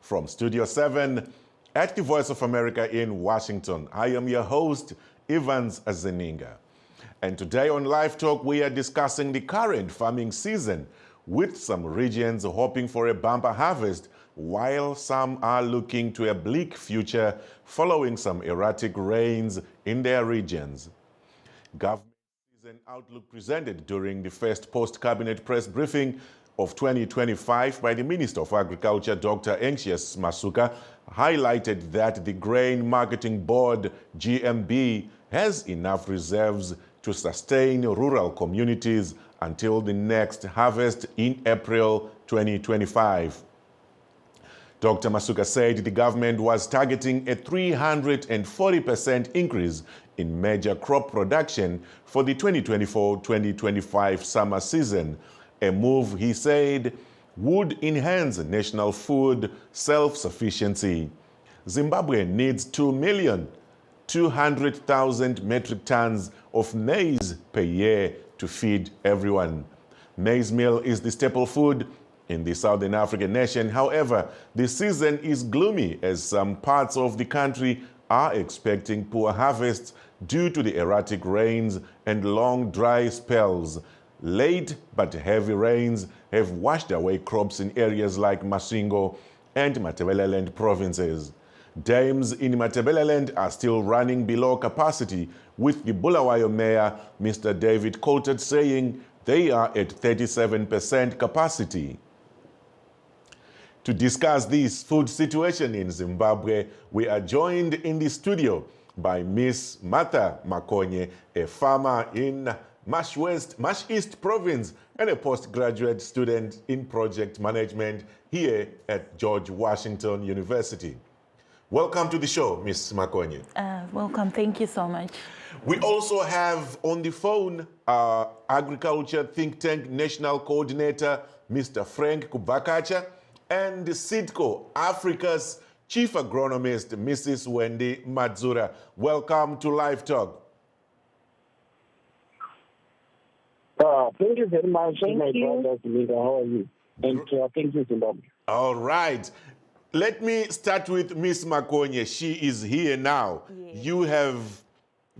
From Studio 7 at the Voice of America in Washington. I am your host, Evans Azeninga. And today on Live Talk, we are discussing the current farming season, with some regions hoping for a bumper harvest, while some are looking to a bleak future following some erratic rains in their regions. Government season outlook presented during the first post-cabinet press briefing of 2025 by the Minister of Agriculture, Dr. Anxious Masuka, highlighted that the Grain Marketing Board, GMB, has enough reserves to sustain rural communities until the next harvest in April 2025. Dr. Masuka said the government was targeting a 340% increase in major crop production for the 2024-2025 summer season, a move, he said, would enhance national food self-sufficiency. Zimbabwe needs 2,200,000 metric tons of maize per year to feed everyone. Maize meal is the staple food in the Southern African nation. However, the season is gloomy as some parts of the country are expecting poor harvests due to the erratic rains and long dry spells. Late but heavy rains have washed away crops in areas like Masingo and Matabeleland provinces. Dams in Matabeleland are still running below capacity, with the Bulawayo mayor, Mr. David Coulthard, saying they are at 37% capacity. To discuss this food situation in Zimbabwe, we are joined in the studio by Miss Martha Makonye, a farmer in Mash East Province and a postgraduate student in project management here at George Washington University. Welcome to the show, Miss Makonye. Welcome, thank you so much. We also have on the phone Agriculture Think Tank National Coordinator, Mr. Frank Kubakacha, and SIDCO Africa's Chief Agronomist, Mrs. Wendy Madzura. Welcome to Live Talk. Thank you very much, my brother. How are you? And thank you, Zimbabwe. All right. Let me start with Miss Makonye. She is here now. Yes. You have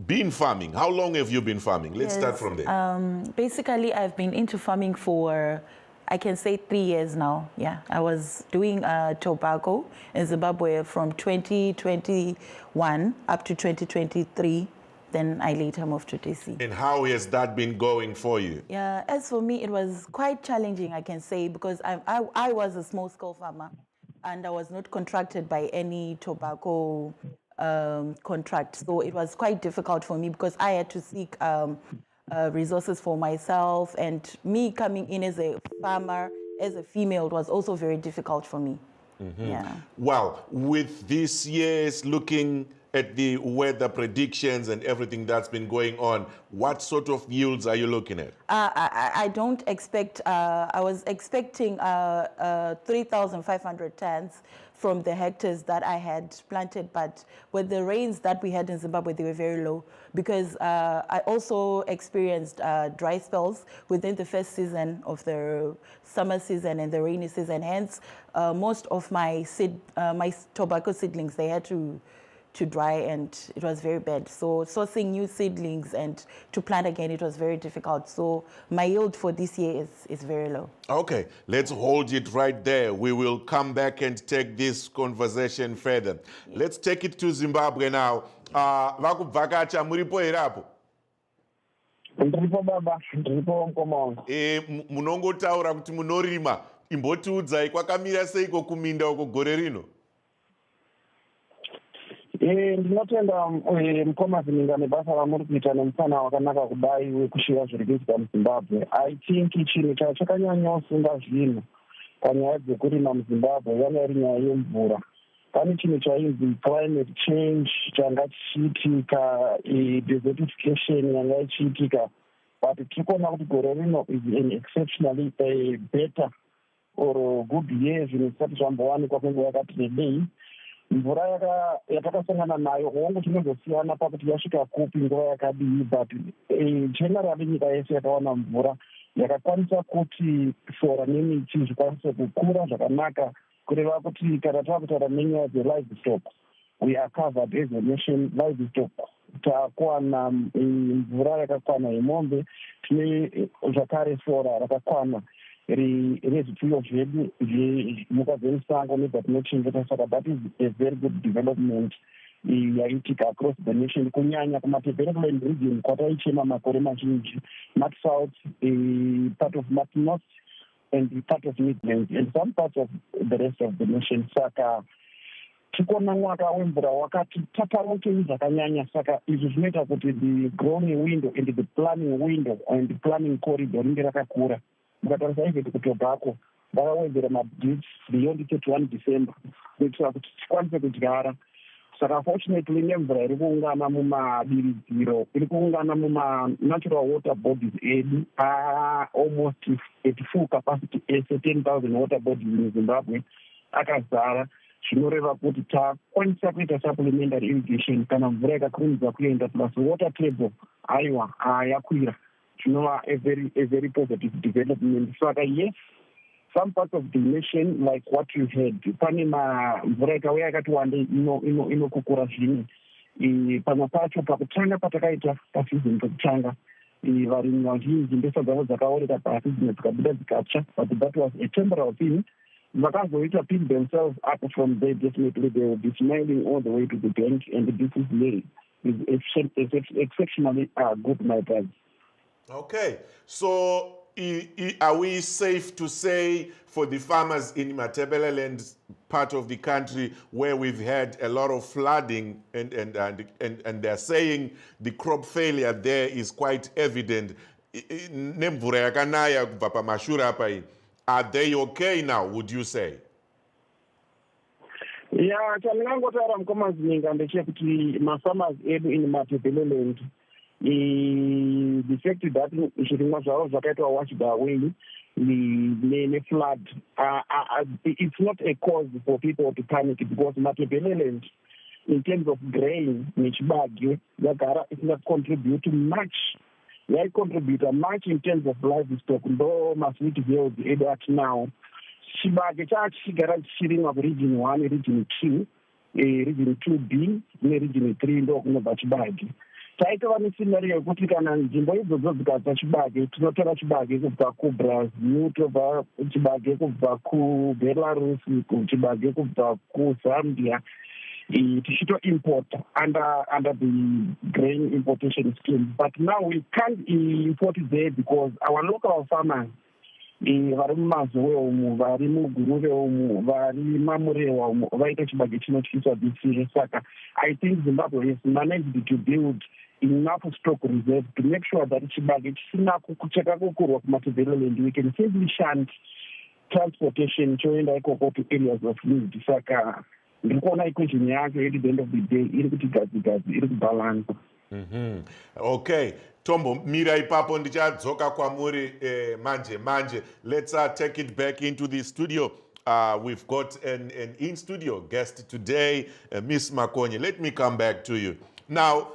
been farming. How long have you been farming? Let's start from there. Basically, I've been into farming for, I can say, 3 years now. Yeah, I was doing tobacco in Zimbabwe from 2021 up to 2023. Then I later moved to DC. And how has that been going for you? Yeah, as for me, it was quite challenging, I can say, because I was a small-scale farmer, and I was not contracted by any tobacco contract. So it was quite difficult for me because I had to seek resources for myself, and me coming in as a farmer, as a female, was also very difficult for me. Mm-hmm. Yeah. Well, with this year's looking at the weather predictions and everything that's been going on, what sort of yields are you looking at? I don't expect, I was expecting 3,500 tons from the hectares that I had planted, but with the rains that we had in Zimbabwe, they were very low, because I also experienced dry spells within the first season of the summer season and the rainy season. Hence, most of my tobacco seedlings, they had to dry, and it was very bad. So sourcing new seedlings and to plant again, it was very difficult. So my yield for this year is very low. Okay, let's hold it right there. We will come back and take this conversation further. Yeah. Let's take it to Zimbabwe now. Vakubvakacha muripo herapo? Ndiripo baba, ndiripo mkomo. Munongotaura kuti munorima. Imbotiudzai kwakamira seiko kuminda uko gore rino? Ndinotenda mukoma Zininga nebasa ramuri kuita nemusana wakanaka kudai wekushiya zviri kuitika muZimbabwe. I think chinhu chakanyanya kusunga zvinhu panyaya dzekurima muZimbabwe yanga iri nyaya yemvura. Pane chinhu chainzi climate change changa chichiitika, desertification yanga ichiitika, but tiri kuona kuti gore rino is an exceptionally better or good year zvinhu zvisati zvambowanikwa kwenguva yakati rebei. Mvura yatakasangana nayo hongu tinozosiyana pakuti yasvika kupi nguva yakadii, but generally nyika yese yakawana mvura yakakwanisa kuti sora nemiti zvikwanise kukura zvakanaka kureva kuti kana takutaura nenyaya dzelivestock, we are covered as a nation. Livestock takwana mvura yakakwana yemombe, tine zvakare sora rakakwana rezvipfuyo zvedu zvemhuka dzemusango nedzatinochengeta. Saka that is a very good development yaitika across the nation, kunyanya kumadevelopment region kwataichema makore mazhinji, mat south, part of mat north and part of Midlands and some parts of the rest of the nation. Saka tikona mwaka wemvura wakati tatarukei zvakanyanya. Saka izvi zvinoita kuti the growing window and the planning window and the planning corridor ringe rakakura. Mukatarisa izveti kutobhako vakawedzera mabridge beyond 31 December kuitira kuti tikwanise kudyara. Saka fortunately nemvura iri kuungana mumabiridziro, iri kuungana muma-natural water bodies edu almost at full capacity ese 10,000 water bodies in Zimbabwe akazara, zvinoreva kuti takwanisa kuita supplementary irrigation kana mvura yakakurumidza kuenda, plus water table aiwa yakwira, zvinova a very positive development. Saka yes, some parts of the nation, like what you heard, pane mvura ikauya yakati wandei inokukura zvino. Pamwe pacho pakutanga patakaita pasizini pekutanga, varimi vazhinji mbesa dzavo dzakaoreka pasizini dzikabuda dzikatsva, but that was a temporal thing. Vakazoita pick themselves up from there, definitely they will be smiling all the way to the bank, and this is exceptionally good, my friends. Okay, so are we safe to say for the farmers in Matabeleland part of the country where we've had a lot of flooding and they're saying the crop failure there is quite evident? Are they okay now, would you say? Yeah, chandingangotaura mukomazininga ndechekuti mafarmers edu in Matabeleland, the fact that zvirimwa zvavo zvakaitwa washed away ne-flood, it's not a cause for people to panic, because Matabeleland in terms of grain nechibage yagara isingacontribute much. Yaicontribute much in terms of livestock, ndo masweet fields edu ati now. Chibage chachigara chichirimwa kuregion 1, region 2, region 2B neregion 3 ndo kunobva chibage. Taitova nescenario yekuti kana nzvimbo idzodzo dzikabva chibage, tinotora chibage kubva kuBrazil, tobva chibage kubva kuBelarus, chibage kubva kuZambia, tichitoimport under the grain importation scheme. But now we can't import there because our local farmers, vari mumazowe umu, vari muguruve umu, vari mamurewa umu, vaita chibage chinotyisa bisire. Saka I think Zimbabwe has managed to build enough stock reserve to make sure that chibage chisina kuchakakukurwa kuMatabeleland, we can simply shunt transportation choenda ikoko to areas of need. Saka ndikuona equation yacho at the end of the day iri kuti gazi iri kubalance. Okay, Tombo, mira ipapo ndichadzoka kwamuri manje. Let's take it back into the studio. We've got an in-studio guest today, Miss Makonye. Let me come back to you. Now,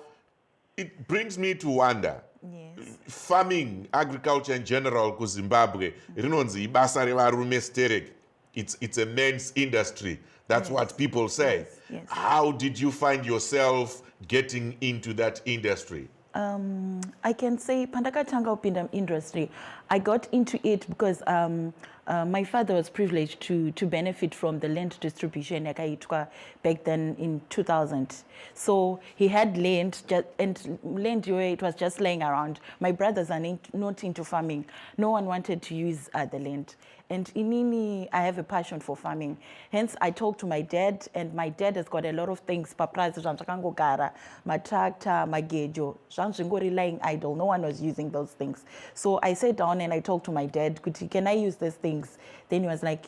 it brings me to wonder. Yes. Farming, agriculture in general, ku Zimbabwe, rinonzi ibasa revarume stereki. It's a men's industry. That's what people say. Yes. How did you find yourself getting into that industry? I can say pandakatanga upinda industry. I got into it because my father was privileged to benefit from the land distribution yakaitwa back then in 2000. So he had land, and land it was just laying around. My brothers are not into farming. No one wanted to use the land. And inini, I have a passion for farming. Hence, I talked to my dad, and my dad has got a lot of things. Paprazi, gara, my tractor, my gejo, lying idle. No one was using those things. So I sat down and I talked to my dad, can I use these things? Then he was like,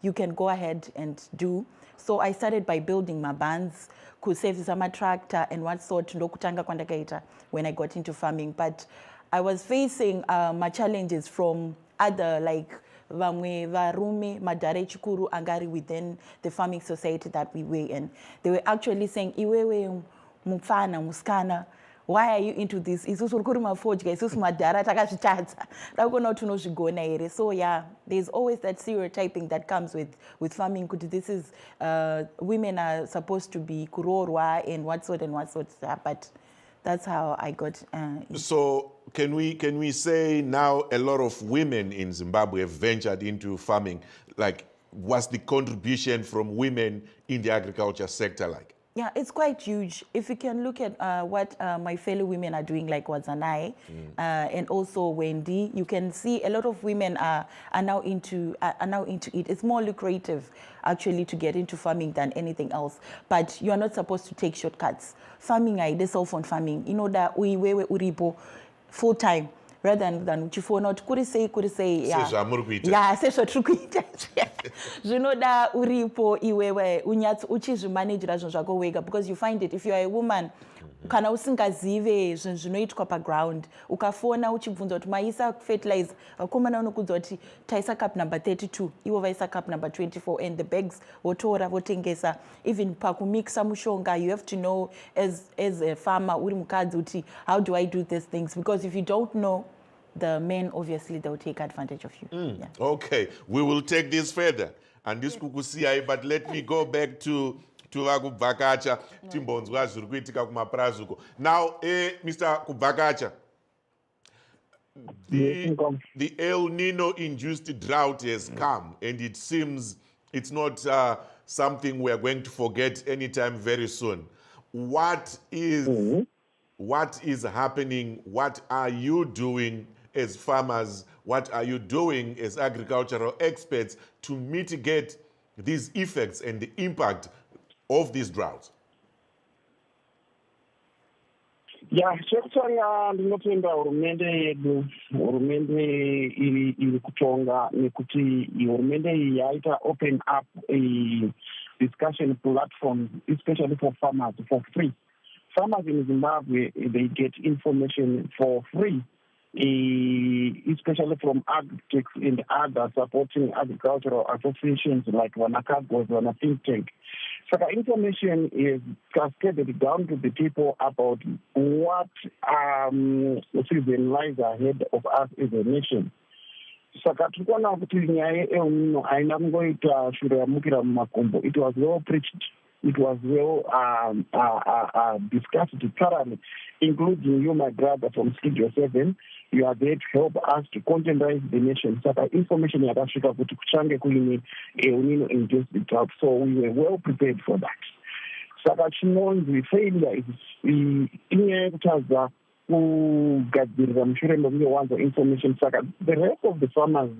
you can go ahead and do. So I started by building my bands, kusevisa my tractor, and what sort ndokutanga kwandakaita when I got into farming. But I was facing my challenges from other, like vamwe varume madare chikuru angari within the farming society that we were in. They were actually saying, iwewe mufana muskana why are you into this? Isusu uri mafodya, isusu madhara takazvitadza. Dakuona kuti unozvigona here. So yeah, there's always that stereotyping that comes with farming. Kuti this is women are supposed to be kurorwa and what sort. But that's how I got. So can we say now a lot of women in Zimbabwe have ventured into farming? Like, what's the contribution from women in the agriculture sector like? Yeah, it's quite huge. If you can look at what my fellow women are doing, like Wazanai and also Wendy, you can see a lot of women are now into it. It's more lucrative, actually, to get into farming than anything else. But you are not supposed to take shortcuts. Farming, the cell phone farming, you know that we uripo full time. Rather than uchifona kuti sei yeah sezvo tiri kuita zvinoda uripo iwewe unyatso uchizvimanejera zvinhu zvako wega, because you find it if you are a woman kana usingazive zvinhu zvinoitwa paground ukafona uchibvunza kuti maisa fertilizer vakomana unokudza kuti taisa cup number 32 ivo vaisa cup number 24 and the bags votora votengesa. Even pakumixa mushonga you have to know as a farmer uri mukadzi kuti how do I do these things, because if you don't know, the men, obviously, they will take advantage of you. Yeah. Okay, we will take this further. And this kukusiyai, but let me go back to Kubvakacha, timbonzwa zviri kuitika kumaprazuko. Now, Mr. Kubvakacha, the El Nino-induced drought has come, and it seems it's not something we are going to forget anytime very soon. What is happening? What are you doing as farmers? What are you doing as agricultural experts to mitigate these effects and the impact of these droughts? Yeah, chekutanga ndinotenda hurumende yedu, hurumende iri kutonga nekuti hurumende iyi yaita open up a discussion platform, especially for farmers, for free. Farmers in Zimbabwe, they get information for free, especially from Erratic and other supporting agricultural associations like Wanakagos, Wana Think Tank. So the information is cascaded down to the people about what season lies ahead of us as a nation. Saka tikuona kuti nyaya yeUno haina kungoita shure yamukira mumakombo. It was well preached. It was well discussed thoroughly, including you, my brother, from Studio 7. You are there to help us to contenderize the nation. So the information yakasvika kuti kuchange kuine EUNINO induced the drought. So we were well prepared for that. Saka chinonzi failure is inyaya yekutadza kugadzirira mushure mekunge wanzwa information. Saka the rest of the farmers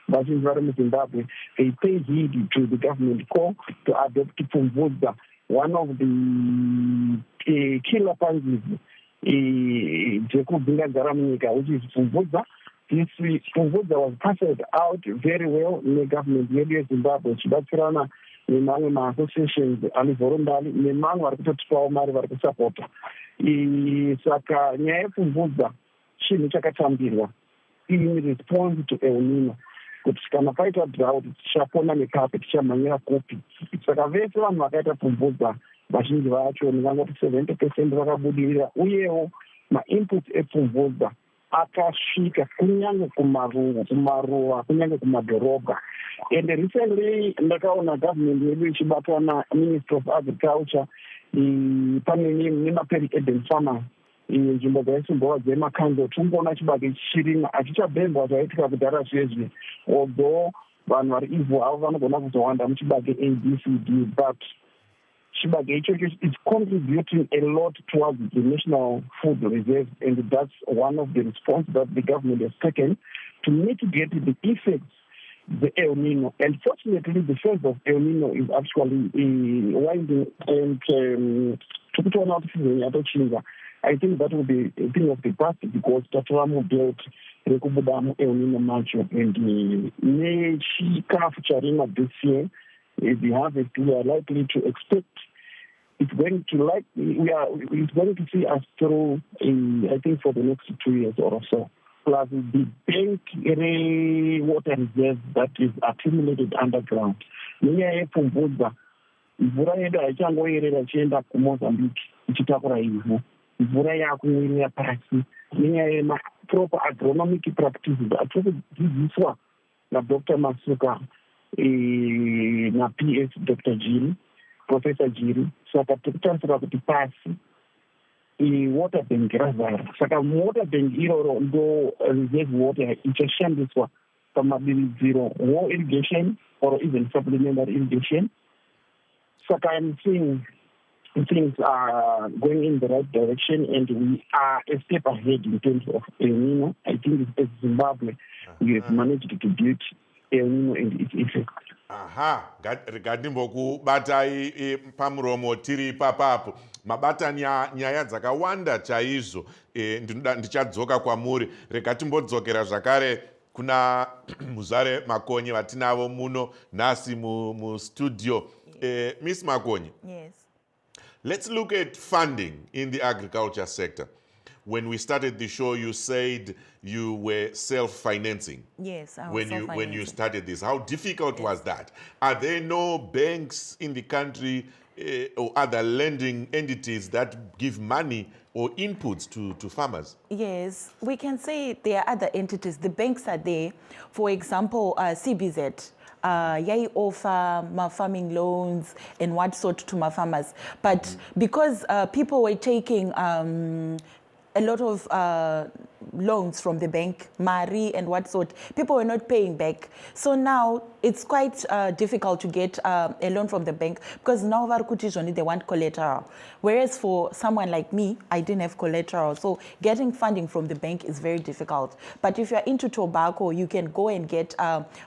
vazhinji vari muZimbabwe, they pay heed to the government call to adopt Pfumvudza, one of the killer panzis dzekubvingadzara munyika, which is Pfumvudza. This Pfumvudza was passed out very well in the government yedu yeZimbabwe, chibatsirana nemamwe ma-associations anivorondali nemamwe vari kutotipawo mari vari kusapota. Saka nyaya yepfumvudza chinhu chakatambirwa in response to El Nino, kuti kana paita drought tichapona nekapi, tichamhanyira kupi. Saka vese vanhu vakaita pfumvudza vazhinji vacho ndingangoti 70% vakabudirira, uyewo ma-inputs epfumvudza akasvika kunyange kumaruwa kunyange kumadhorobha. And recently ndakaona government yedu ichibatwa na-Ministry of Agriculture pane nema-peri-urban farmers nzvimbo dzaisimbova dzemakanzo. tumboona chibage chichirima achichabhembwa zvaitika kudhara zvezvi, although vanhu vari ivhu havo vanogona kuzowanda muchibage ABCD, but chibage ichocho is contributing a lot towards the national food reserve, and that's one of the responses that the government has taken to mitigate the effects the El Nino. And fortunately, the phase of El Nino is actually winding, and I think that will be a thing of the past, because Tataramu built Rekubudamu El Nino Macho, and Nechikafu Charima this year, the harvest we are likely to expect. It's going to see us through, I think, for the next 2 years or so. Plus the bank water reserve that is accumulated underground. Nyaya yepfumvudza, mvura yedu haichangoyerera ichienda kuMozambique ichitakura ivhu. mvura yakumwira pasi nenyaya yemaproper agronomic practices atinokudzidziswa naDr. Masuka na-PS Dr. Jiri, Professor Jiri. Saka tirikutarisira kuti pasi water bank razara. Saka water bank iroro ndo reserve water ichashandiswa pamabiridziro war irrigation or even supplementary irrigation. Saka I'm seeing things are going in the right direction and we are a step ahead in terms of El Nino. I think as Zimbabwe, we have managed to build El Nino and its effect. Aha, batai pamuromo tiri papapo. Mabata nyaya dzakawanda chaizvo. Ndichadzoka kwamuri. Rekatimbodzokera zvakare kuna Muzare Makonye vatinavo muno nasi mu studio. Miss Makonye. Yes. Let's look at funding in the agriculture sector. When we started the show, you said you were self-financing. Yes, I was self-financing. When you started this, how difficult was that? Are there no banks in the country or other lending entities that give money or inputs to farmers? Yes, we can say there are other entities. The banks are there. For example, CBZ. Yai offer my farming loans and what sort to my farmers. But because people were taking a lot of loans from the bank, Mari and what sort, people were not paying back. So now it's quite difficult to get a loan from the bank because now they want collateral. Whereas for someone like me, I didn't have collateral. So getting funding from the bank is very difficult. But if you're into tobacco, you can go and get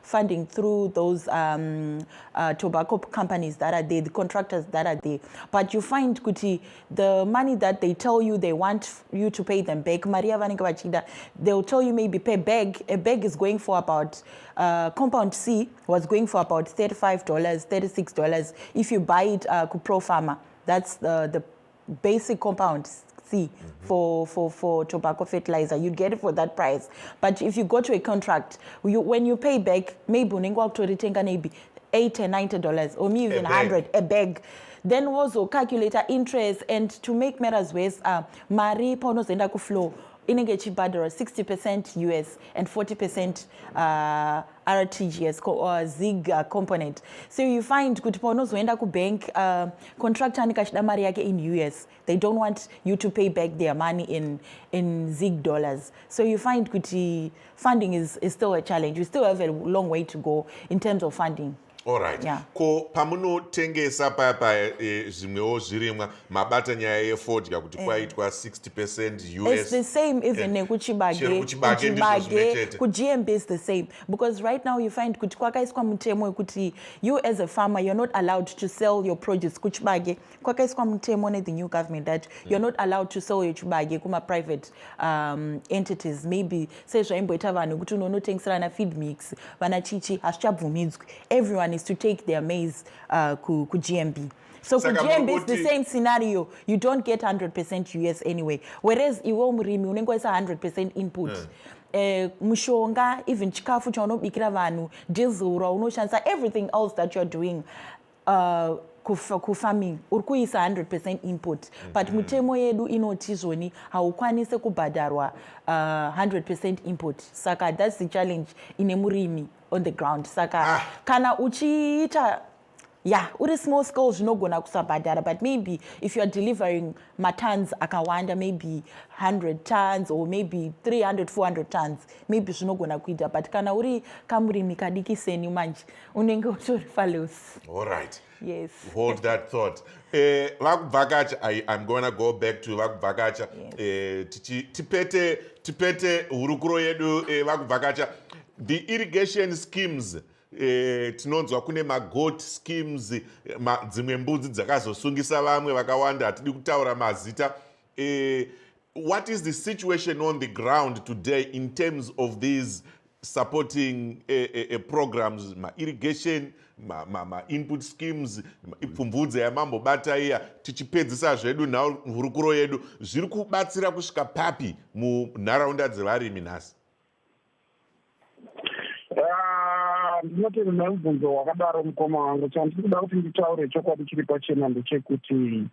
funding through those tobacco companies that are there, the contractors that are there. But you find, Kuti, the money that they tell you they want you to pay them back, Maria Vanikavachida, they'll tell you maybe pay bag. A bag is going for about, compound C was going for about $35, $36. If you buy it Pro Pharma, that's the basic compound C for tobacco fertilizer. You get it for that price. But if you go to a contract, when you pay back, maybe maybe $80 and $90 or maybe even $100 a bag. Then also calculate interest, and to make matters worse, Mari Ponos and Flow inenge chibadara 60% US and 40% RTGS or ZIG component. So you find kuti paunozoenda kubank contractor anikashida mari yake in US. They don't want you to pay back their money in ZIG dollars. So you find kuti funding is still a challenge. We still have a long way to go in terms of funding. All right. Yeah. Ko pamunotengesa papa zvimwewo zvirimwa mabata nyaya yefodya kuti kwaitwa 60% US. It's the same even nekuchibage ku GMB is the same, because right now you find kuti kwakaiswa mutemo kuti you as a farmer you're not allowed to sell your produce kuchibage. Kwakaiswa mutemo ne the new government that you're not allowed to sell your chibage kuma private entities. Maybe say zvaimboita vanhu kuti unonotengeserana feed mix vana chichi hazvichabvumidzwi. Everyone is to take their maize ku GMB. So ku GMB is the same scenario. You don't get 100% US anyway. Whereas iwo murimi unenge waisa 100% input. Mushonga, even chikafu chaunobikira vanhu, diesel unoshandisa, everything else that you're doing ku farming uri kuisa 100% input. But mutemo yedu inoti zvoni haukwanise kubhadharwa 100% input. Saka that's the challenge ine murimi on the ground. Saka kana uchiita uri small scale zvinogona kusabhadhara, but maybe if you're delivering matons akawanda, maybe 100 tons or maybe 300 400 tons, maybe zvinogona kuita. But kana uri kamurimi kadiki seni manje unenge utori falos. All right. Yes. Hold that thought. Vakubvakacha, I'm going to go back to Vakubvakacha. Tipete hurukuro yedu Vakubvakacha. The irrigation schemes, tinonzwa kune magoat schemes, dzimwe mbudzi dzakazosungisa vamwe vakawanda, hatidi kutaura mazita. What is the situation on the ground today in terms of these supporting programs, irrigation, input schemes, ipfumvudze yamambobata iya, tichipedzisa zvedu nhurukuro yedu, zviri kubatsira kusvika papi munharaunda dzevarimi nhasi? Ndinotenda nemubvunzo wakadaro mukoma wangu. Chandikuda kuti nditaure chokwadi chiri pachena ndechekuti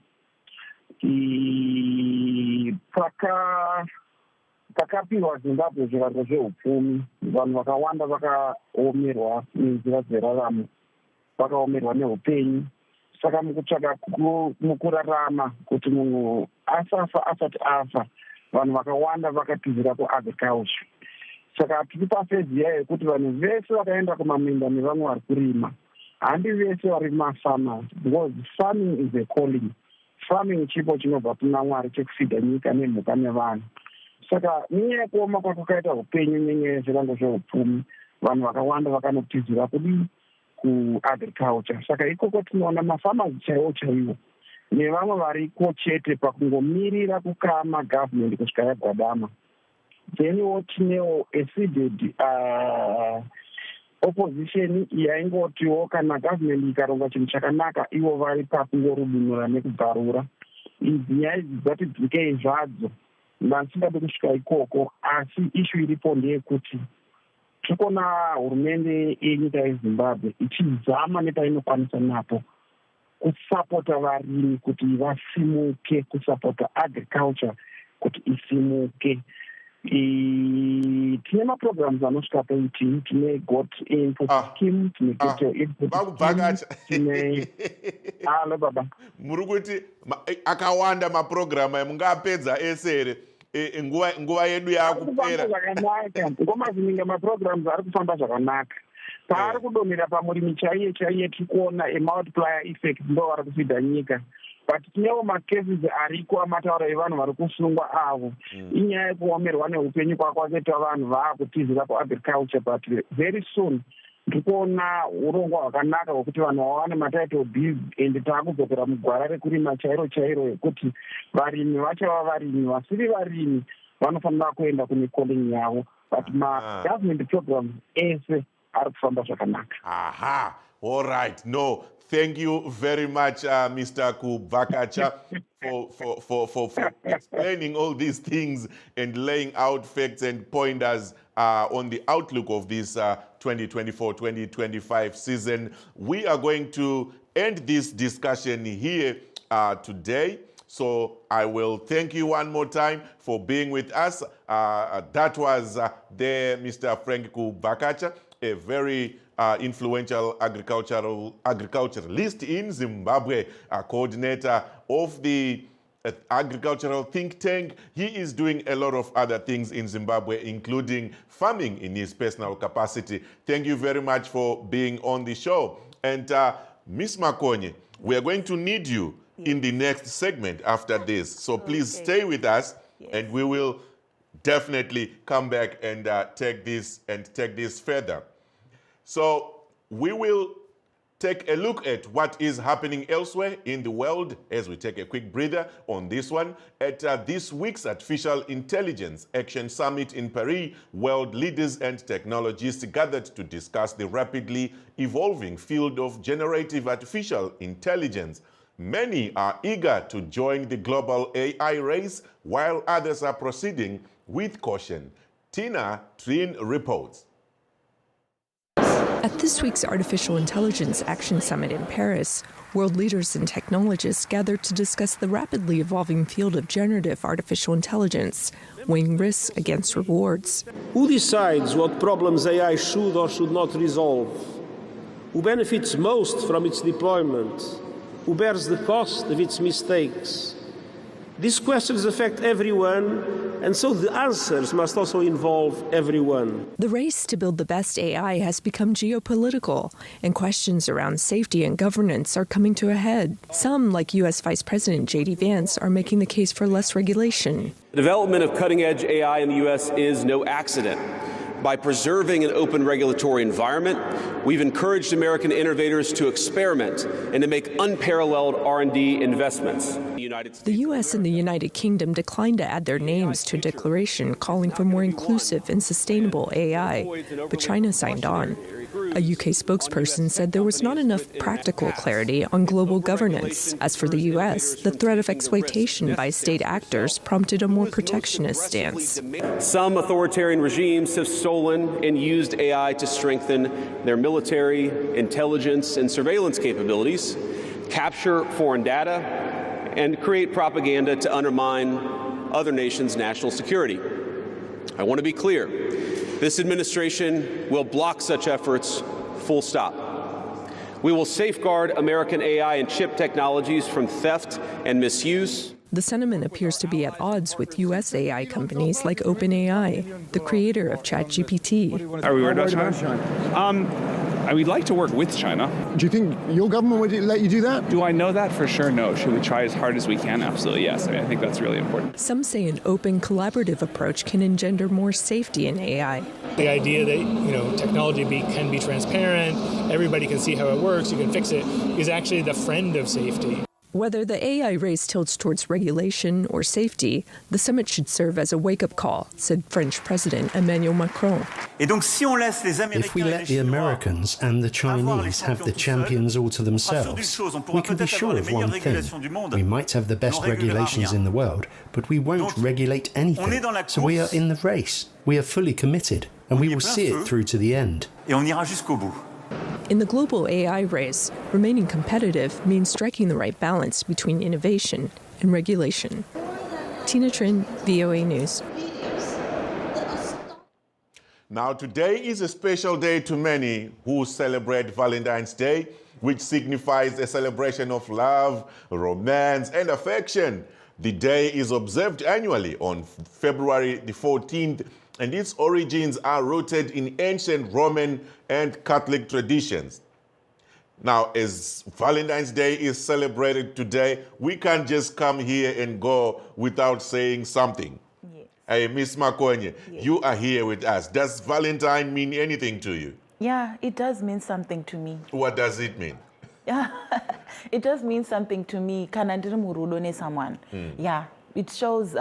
Pakapihwa Zimbabwe zvivanzo zveupfumi, vanhu vakawanda vakaomerwa nenzira dzeraramo, vakaomerwa neupenyu. Saka mukutsvaka mukurarama kuti munhu asafa asati afa, vanhu vakawanda vakatizira kuagriculture. Saka tiri pafeziya yekuti vanhu vese vakaenda kumaminda nevamwe vari kurima, handi vese vari mafarmers, because farming is a calling. Farming chipo chinobva kuna Mwari chekufidha nyika nemhuka nevanhu. Saka nyaya yekuoma kwakaita upenyu nenyaya yezvirango zveupfumi, vanhu vakawanda vakanotizira kudii kuagriculture. Saka ikoko tinoona mafarmers chaivo nevamwe variko chete pakungomirira kukama government kusvika yagwadama. Theniwo tinewo seeded opposition yaingotiwo kana government ikaronga chinhu chakanaka ivo vari pakungorubunura nekubvarura. Idzi nyaya idzi dzatidzikei zvadzo, ndasingade kusvika ikoko, asi ishu iripo ndeyekuti tirikuona hurumende yenyika yeZimbabwe ichizama nepainokwanisa napo kusapota varimi kuti vasimuke, kusapota agriculture kuti isimuke. Tine maprograms anosvika 18, tine got input scheme, tine get input scheme, tine halo baba muri kuti akawanda maprogramu amungapedza esere nguva yedu yakupera. Ngomazininga maprograms ari kufamba zvakanaka. Paari kudomera pamurimi chaiye tiri kuona multiplier effect ndo vari kufidha nyika. But tinewo macases ariko amataura evanhu vari kusungwa avo. Inyaya yekuomerwa neupenyu kwakaita vanhu vaakutizira kuagriculture, but very soon ndikuona urongwa hwakanaka hwekuti vanhu vawane matitle deeds, ende taakudzokera mugwara rekurima chairo yekuti varimi vachava varimi, vasiri varimi vanofanira kuenda kune calling yavo, but ma-government programs ese ari kufamba zvakanaka. Aha, all right. No, thank you very much, Mr. Kubvakacha, for explaining all these things and laying out facts and pointers on the outlook of this 2024-2025 season. We are going to end this discussion here today. So I will thank you one more time for being with us. That was Mr. Frank Kubvakacha, a very influential agriculturalist in Zimbabwe, a coordinator of the agricultural think tank. He is doing a lot of other things in Zimbabwe, including farming in his personal capacity. Thank you very much for being on the show. And Ms. Makonye, we are going to need you in the next segment after this. So please stay with us, and we will definitely come back and take this further. So we will take a look at what is happening elsewhere in the world as we take a quick breather on this one. At this week's Artificial Intelligence Action Summit in Paris, world leaders and technologists gathered to discuss the rapidly evolving field of generative artificial intelligence. Many are eager to join the global AI race, while others are proceeding with caution. Tina Trin reports. At this week's Artificial Intelligence Action Summit in Paris, world leaders and technologists gathered to discuss the rapidly evolving field of generative artificial intelligence, weighing risks against rewards. Who decides what problems AI should or should not resolve? Who benefits most from its deployment? Who bears the cost of its mistakes? These questions affect everyone, and so the answers must also involve everyone. The race to build the best AI has become geopolitical, and questions around safety and governance are coming to a head. Some, like U.S. Vice President J.D. Vance, are making the case for less regulation. The development of cutting-edge AI in the U.S. is no accident. By preserving an open regulatory environment, we've encouraged American innovators to experiment and to make unparalleled R&D investments. The U.S. and the United Kingdom declined to add their names to a declaration calling for more inclusive and sustainable AI, but China signed on. A UK spokesperson said there was not enough practical clarity on global governance. As for the US, the threat of exploitation by state actors prompted a more protectionist stance. Some authoritarian regimes have stolen and used AI to strengthen their military, intelligence, and surveillance capabilities, capture foreign data, and create propaganda to undermine other nations' national security. I want to be clear. This administration will block such efforts, full stop. We will safeguard American AI and chip technologies from theft and misuse. The sentiment appears to be at odds with U.S. AI companies like OpenAI, the creator of ChatGPT. Are we worried about China? We'd like to work with China. Do you think your government would let you do that? Do I know that for sure? No. Should we try as hard as we can? Absolutely, yes. I think that's really important. Some say an open, collaborative approach can engender more safety in AI. The idea that technology can be transparent, everybody can see how it works, you can fix it, is actually the friend of safety. Whether the AI race tilts towards regulation or safety, the summit should serve as a wake-up call, said French President Emmanuel Macron. If we let the Americans and the Chinese have the champions all to themselves, we can be sure of one thing. We might have the best regulations in the world, but we won't regulate anything. So we are in the race. We are fully committed, and we will see it through to the end. In the global AI race, remaining competitive means striking the right balance between innovation and regulation. Tina Trin, VOA News. Now, today is a special day to many who celebrate Valentine's Day, which signifies a celebration of love, romance, and affection. The day is observed annually on February the 14th, and its origins are rooted in ancient Roman and Catholic traditions. Now, as Valentine's Day is celebrated today, we can't just come here and go without saying something. Yes. Hey, Miss Makonye, yes. You are here with us. Does Valentine mean anything to you? Yeah, it does mean something to me. What does it mean? Yeah, it does mean something to me. Kana ndiri murudo nesomeone. Yeah. It shows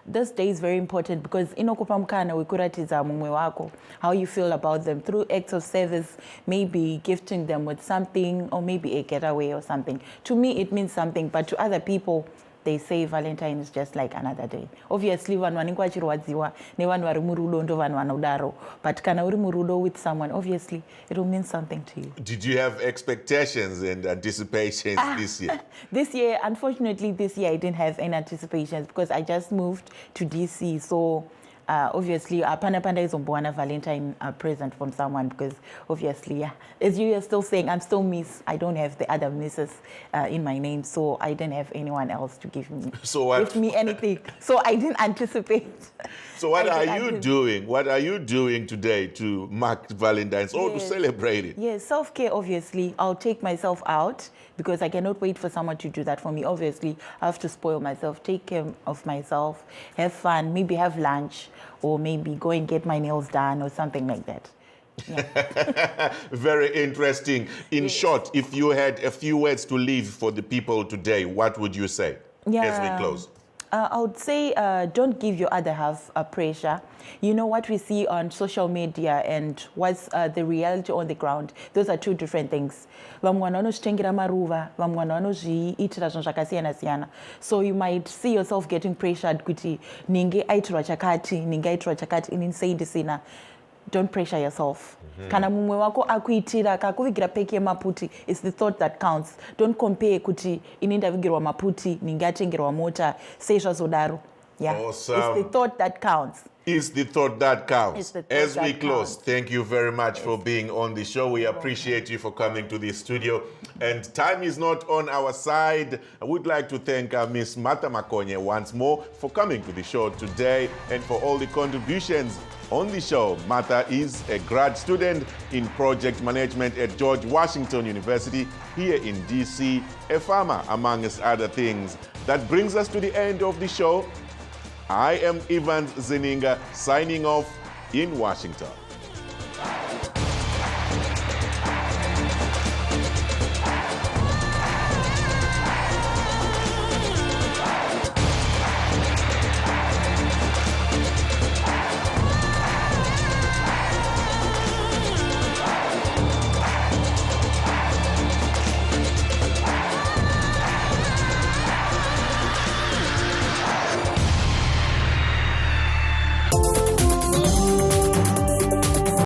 this day is very important because inokupa mukana wekuratidza mumwe wako how you feel about them through acts of service, maybe gifting them with something or maybe a getaway or something. To me, it means something, but to other people, they say Valentine is just like another day. Obviously, vanhu vanenge vachirwadziwa nevanhu vari murudo ndo vanhu vanodaro. But kana uri murudo with someone, obviously, it will mean something to you. Did you have expectations and anticipations this year? This year, unfortunately, I didn't have any anticipations because I just moved to DC. So obviously, apana is a Valentine present from someone because obviously, yeah, as you are still saying, I'm still Miss. I don't have the other Misses in my name, so I didn't have anyone else to give me anything. So I didn't anticipate. So what are you doing? What are you doing today to mark Valentine's or to celebrate it? Yes, self-care, obviously. I'll take myself out because I cannot wait for someone to do that for me. Obviously, I have to spoil myself, take care of myself, have fun, maybe have lunch, or maybe go and get my nails done or something like that. Yeah. Very interesting. In short, if you had a few words to leave for the people today, what would you say as we close? I would say don't give your other half pressure. You know what we see on social media and what's the reality on the ground. Those are two different things. So you might see yourself getting pressured kuti ninge aitirwa chakati inisaidisina. Don't pressure yourself. Kana mumwe wako akuitira kakuvigira peke maputi, it's the thought that counts. Don't compare kuti inindavigirwa maputi ningatengerwa mota seizva zodaro. Yeah. Awesome. It's the thought that counts. It's the thought that counts. As we close, thank you very much for being on the show. We appreciate you for coming to the studio. And time is not on our side. I would like to thank Miss Martha Makonye once more for coming to the show today and for all the contributions on the show. Martha is a grad student in project management at George Washington University here in DC, a farmer, amongst other things. That brings us to the end of the show. I am Evans Zeninga signing off in Washington.